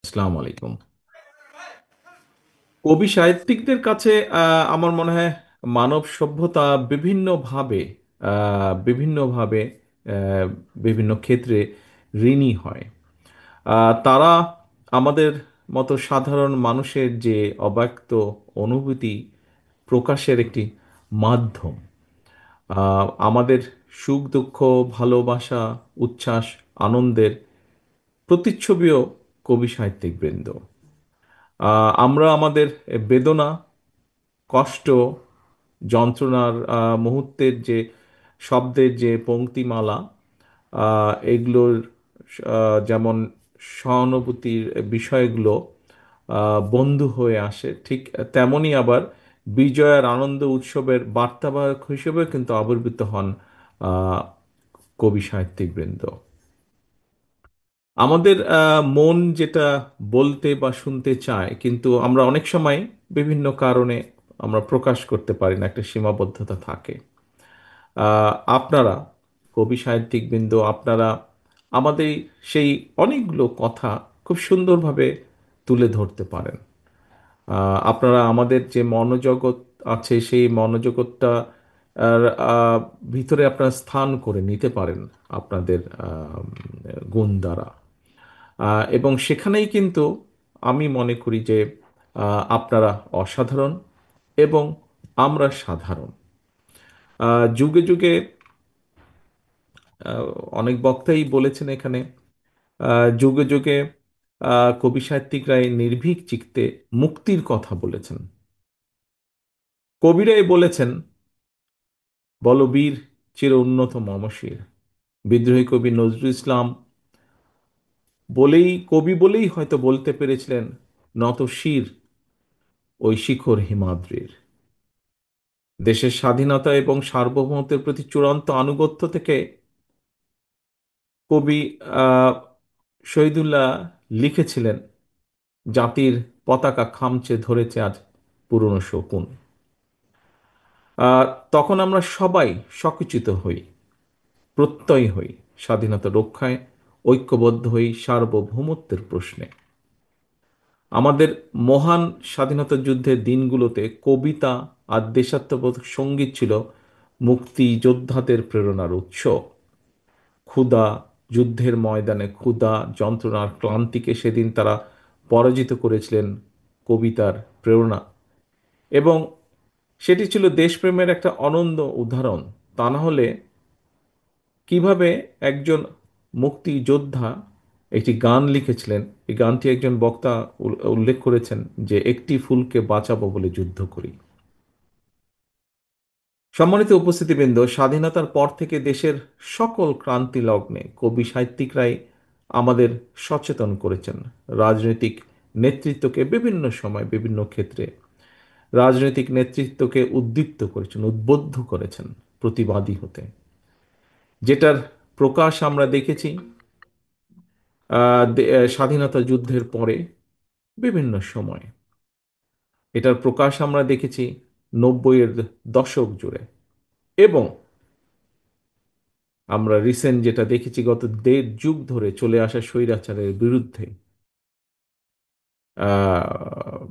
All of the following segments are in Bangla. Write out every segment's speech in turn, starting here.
আসসালামু আলাইকুম। কবি সাহিত্যিকদের কাছে আমার মনে হয় মানব সভ্যতা বিভিন্নভাবে বিভিন্নভাবে আহ, বিভিন্ন ক্ষেত্রে ঋণী হয়। তারা আমাদের মতো সাধারণ মানুষের যে অব্যক্ত অনুভূতি প্রকাশের একটি মাধ্যম। আমাদের সুখ দুঃখ, ভালোবাসা, উচ্ছ্বাস, আনন্দের প্রতিচ্ছবিও কবি সাহিত্যিক বৃন্দ। আমরা আমাদের বেদনা, কষ্ট, যন্ত্রণার মুহূর্তের যে শব্দের যে পংক্তিমালা, এগুলোর যেমন সহানুভূতির বিষয়গুলো বন্ধু হয়ে আসে, ঠিক তেমনি আবার বিজয়ের আনন্দ উৎসবের বার্তাবাহক হিসেবে কিন্তু আবির্ভূত হন আহ, কবি সাহিত্যিক বৃন্দ। আমাদের মন যেটা বলতে বা শুনতে চায়, কিন্তু আমরা অনেক সময় বিভিন্ন কারণে আমরা প্রকাশ করতে পারি না, একটা সীমাবদ্ধতা থাকে। আপনারা কবি সাহিত্যিকবৃন্দ, আপনারা আমাদের সেই অনেকগুলো কথা খুব সুন্দরভাবে তুলে ধরতে পারেন। আপনারা আমাদের যে মনোজগৎ আছে, সেই মনোজগৎটা আর, ভিতরে আপনারা স্থান করে নিতে পারেন আপনাদের গুণ দ্বারা। এবং সেখানেই কিন্তু আমি মনে করি যে আপনারা অসাধারণ এবং আমরা সাধারণ। যুগে যুগে আহ, অনেক বক্তাই বলেছেন এখানে, যুগে যুগে কবি সাহিত্যিকরাই নির্ভীক চিত্তে মুক্তির কথা বলেছেন। কবিরাই বলেছেন, বলবীর চির উন্নত মমশির। বিদ্রোহী কবি নজরুল ইসলাম কবি বলেই হয়তো বলতে পেরেছিলেন, নত শির ওই শিখর হিমাদ্রির। দেশের স্বাধীনতা এবং সার্বভৌমত্বের প্রতি চূড়ান্ত আনুগত্য থেকে কবি আহ, শহীদুল্লাহ লিখেছিলেন, জাতির পতাকা খামচে ধরেছে আজ পুরনো শকুন। আহ, তখন আমরা সবাই সকুচিত হই, প্রত্যয়ী হই স্বাধীনতা রক্ষায়, ঐক্যবদ্ধ হই সার্বভৌমত্বের প্রশ্নে। আমাদের মহান স্বাধীনতা যুদ্ধের দিনগুলোতে কবিতা আর দেশাত্মবোধক সঙ্গীত ছিল মুক্তিযোদ্ধাদের প্রেরণার উৎস। ক্ষুধা, যুদ্ধের ময়দানে ক্ষুধা, যন্ত্রণার ক্লান্তিকে সেদিন তারা পরাজিত করেছিলেন কবিতার প্রেরণা। এবং সেটি ছিল দেশপ্রেমের একটা অনন্য উদাহরণ। তা না হলে কিভাবে একজন মুক্তিযোদ্ধা একটি গান লিখেছিলেন, এই গানটি একজন বক্তা উল্লেখ করেছেন যে, একটি ফুলকে বাঁচাবো বলে যুদ্ধ করি। সম্মানিত উপস্থিতিবৃন্দ, স্বাধীনতার পর থেকে দেশের সকল ক্রান্তি লগ্নে কবি সাহিত্যিকরাই আমাদের সচেতন করেছেন। রাজনৈতিক নেতৃত্বকে বিভিন্ন সময় বিভিন্ন ক্ষেত্রে রাজনৈতিক নেতৃত্বকে উদ্দীপ্ত করেছেন, উদ্বুদ্ধ করেছেন প্রতিবাদী হতে। যেটার প্রকাশ আমরা দেখেছি স্বাধীনতা যুদ্ধের পরে বিভিন্ন সময়। এটার প্রকাশ আমরা দেখেছি 90-এর দশক জুড়ে। এবং আমরা রিসেন্ট যেটা দেখেছি, গত 1.5 যুগ ধরে চলে আসা স্বৈরাচারের বিরুদ্ধে, আহ,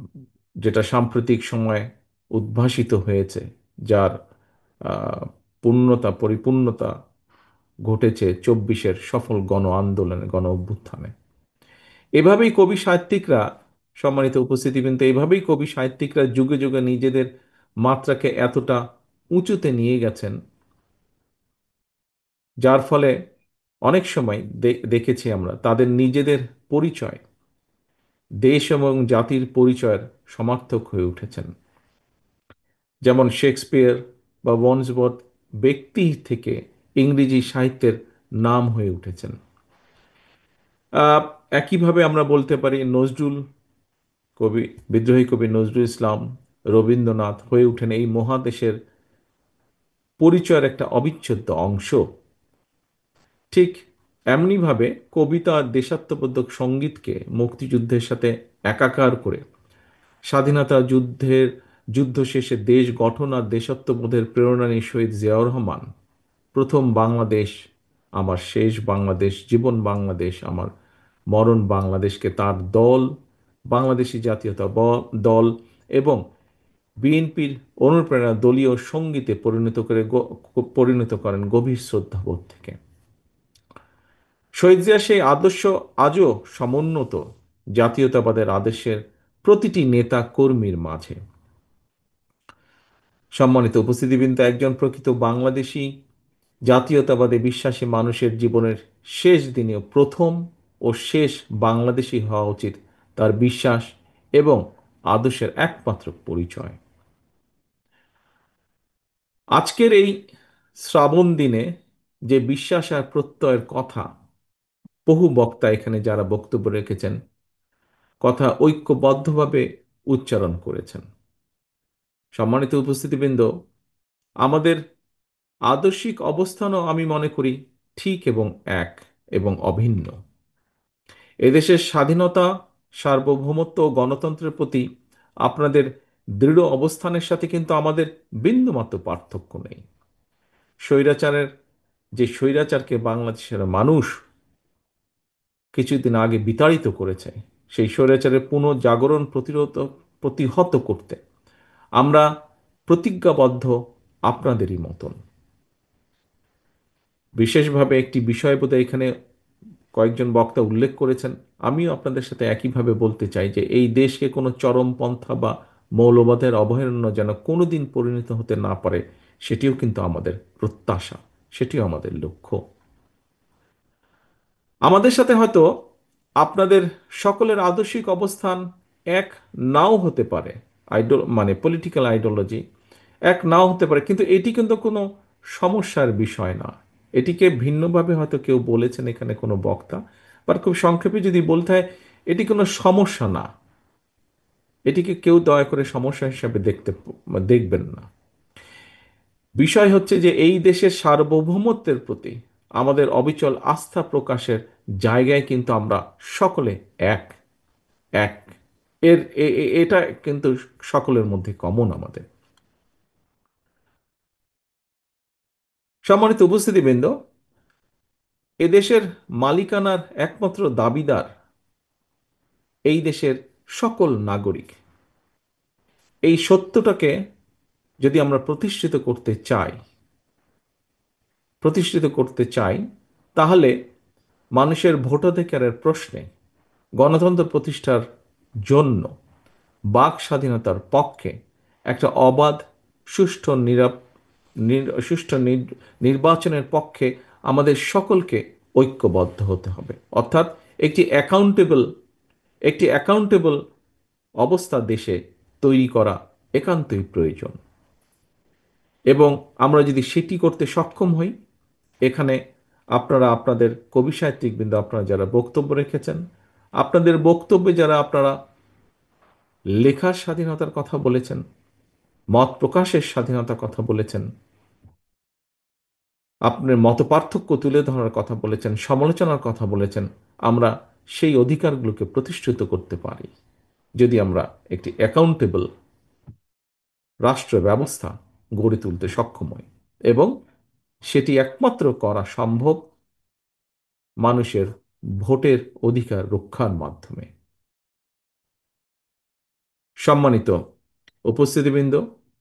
যেটা সাম্প্রতিক সময়ে উদ্ভাসিত হয়েছে, যার আহ, পরিপূর্ণতা ঘটেছে 24-এর সফল গণ আন্দোলনে, গণ অভ্যুত্থানে। এভাবেই কবি সাহিত্যিকরা, সম্মানিত উপস্থিতিবৃন্দ, এভাবেই কবি সাহিত্যিকরা যুগে যুগে নিজেদের মাত্রাকে এতটা উঁচুতে নিয়ে গেছেন, যার ফলে অনেক সময় দেখেছি আমরা তাদের নিজেদের পরিচয়, দেশ এবং জাতির পরিচয়ের সমার্থক হয়ে উঠেছেন। যেমন শেক্সপিয়ার বা ওয়ার্ডসওয়ার্থ ব্যক্তি থেকে ইংরেজি সাহিত্যের নাম হয়ে উঠেছেন। আহ, একইভাবে আমরা বলতে পারি নজরুল কবি, বিদ্রোহী কবি নজরুল ইসলাম, রবীন্দ্রনাথ হয়ে ওঠেন এই মহাদেশের পরিচয়ের একটা অবিচ্ছেদ্য অংশ। ঠিক এমনিভাবে কবিতা আর দেশাত্মবোধক সঙ্গীতকে মুক্তিযুদ্ধের সাথে একাকার করে স্বাধীনতা যুদ্ধ শেষে দেশ গঠন আর দেশাত্মবোধের প্রেরণা নিয়ে শহীদ জিয়াউর রহমান প্রথম বাংলাদেশ আমার শেষ বাংলাদেশ, জীবন বাংলাদেশ আমার মরণ বাংলাদেশকে তার দল, বাংলাদেশী দল এবং বিএনপির অনুপ্রেরণা দলীয় সঙ্গীতে পরিণত করেন গভীর শ্রদ্ধাবোধ থেকে। শহীদ জিয়া সেই আদর্শ আজও সমুন্নত জাতীয়তাবাদের আদর্শের প্রতিটি নেতা কর্মীর মাঝে। সম্মানিত উপস্থিতিবৃন্দ, একজন প্রকৃত বাংলাদেশী জাতীয়তাবাদে বিশ্বাসী মানুষের জীবনের শেষ দিনেও প্রথম ও শেষ বাংলাদেশী হওয়া উচিত তার বিশ্বাস এবং আদর্শের একমাত্র পরিচয়। আজকের এই শ্রাবণ দিনে যে বিশ্বাস আর প্রত্যয়ের কথা বহু বক্তা এখানে যারা বক্তব্য রেখেছেন কথা ঐক্যবদ্ধভাবে উচ্চারণ করেছেন। সম্মানিত উপস্থিতিবৃন্দ, আমাদের আদর্শিক অবস্থানও আমি মনে করি ঠিক এবং এক এবং অভিন্ন। এদেশের স্বাধীনতা, সার্বভৌমত্ব ও গণতন্ত্রের প্রতি আপনাদের দৃঢ় অবস্থানের সাথে কিন্তু আমাদের বিন্দুমাত্র পার্থক্য নেই। স্বৈরাচারের যে স্বৈরাচারকে বাংলাদেশের মানুষ কিছুদিন আগে বিতাড়িত করেছে, সেই স্বৈরাচারের পুনঃজাগরণ প্রতিহত করতে আমরা প্রতিজ্ঞাবদ্ধ আপনাদেরই মতন। বিশেষভাবে একটি বিষয় বোধহয় এখানে কয়েকজন বক্তা উল্লেখ করেছেন, আমিও আপনাদের সাথে একইভাবে বলতে চাই যে এই দেশকে কোনো চরমপন্থা বা মৌলবাদের অভয়ারণ্য যেন কোনোদিন পরিণত হতে না পারে, সেটিও কিন্তু আমাদের প্রত্যাশা, সেটিও আমাদের লক্ষ্য। আমাদের সাথে হয়তো আপনাদের সকলের আদর্শিক অবস্থান এক নাও হতে পারে, মানে পলিটিক্যাল আইডিওলজি এক নাও হতে পারে, কিন্তু এটি কিন্তু কোনো সমস্যার বিষয় না। এটিকে ভিন্নভাবে হয়তো কেউ বলেছেন এখানে কোনো বক্তা, বাট খুব সংক্ষেপে যদি বলতে হয়, এটি কোনো সমস্যা না। এটিকে কেউ দয়া করে সমস্যা হিসাবে দেখবেন না। বিষয় হচ্ছে যে এই দেশের সার্বভৌমত্বের প্রতি আমাদের অবিচল আস্থা প্রকাশের জায়গায় কিন্তু আমরা সকলে এক এক এটা কিন্তু সকলের মধ্যে কমন আমাদের। সম্মানিত উপস্থিতিবৃন্দ, এদেশের মালিকানার একমাত্র দাবিদার এই দেশের সকল নাগরিক। এই সত্যটাকে যদি আমরা প্রতিষ্ঠিত করতে চাই তাহলে মানুষের ভোটাধিকারের প্রশ্নে গণতন্ত্র প্রতিষ্ঠার জন্য বাক স্বাধীনতার পক্ষে একটা অবাধ সুষ্ঠু নির্বাচনের পক্ষে আমাদের সকলকে ঐক্যবদ্ধ হতে হবে। অর্থাৎ একটি অ্যাকাউন্টেবল অবস্থা দেশে তৈরি করা একান্তই প্রয়োজন। এবং আমরা যদি সেটি করতে সক্ষম হই, এখানে আপনারা আপনাদের কবি সাহিত্যিকবৃন্দ আপনারা যারা বক্তব্য রেখেছেন, আপনাদের বক্তব্যে যারা আপনারা লেখার স্বাধীনতার কথা বলেছেন, মত প্রকাশের স্বাধীনতার কথা বলেছেন, আপনার মতপার্থক্য তুলে ধরার কথা বলেছেন, সমালোচনার কথা বলেছেন, আমরা সেই অধিকারগুলোকে প্রতিষ্ঠিত করতে পারি যদি আমরা একটি অ্যাকাউন্টেবল রাষ্ট্র ব্যবস্থা গড়ে তুলতে সক্ষম হই। এবং সেটি একমাত্র করা সম্ভব মানুষের ভোটের অধিকার রক্ষার মাধ্যমে। সম্মানিত উপস্থিতিবৃন্দ,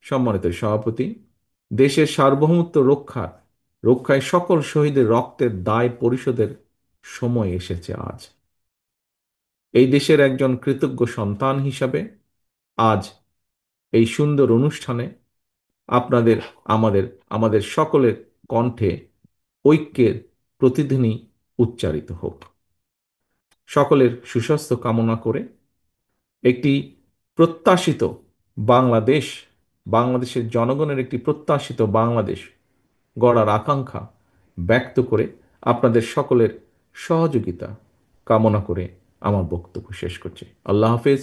সম্মানিত সভাপতি, দেশের সার্বভৌমত্ব রক্ষায় সকল শহীদের রক্তের দায় পরিশোধের সময় এসেছে আজ। এই দেশের একজন কৃতজ্ঞ সন্তান হিসাবে আজ এই সুন্দর অনুষ্ঠানে আপনাদের আমাদের আমাদের সকলের কণ্ঠে ঐক্যের প্রতিধ্বনি উচ্চারিত হোক। সকলের সুস্বাস্থ্য কামনা করে একটি প্রত্যাশিত বাংলাদেশ, বাংলাদেশের জনগণের একটি প্রত্যাশিত বাংলাদেশ গড়ার আকাঙ্ক্ষা ব্যক্ত করে আপনাদের সকলের সহযোগিতা কামনা করে আমার বক্তব্য শেষ করছি। আল্লাহ হাফেজ।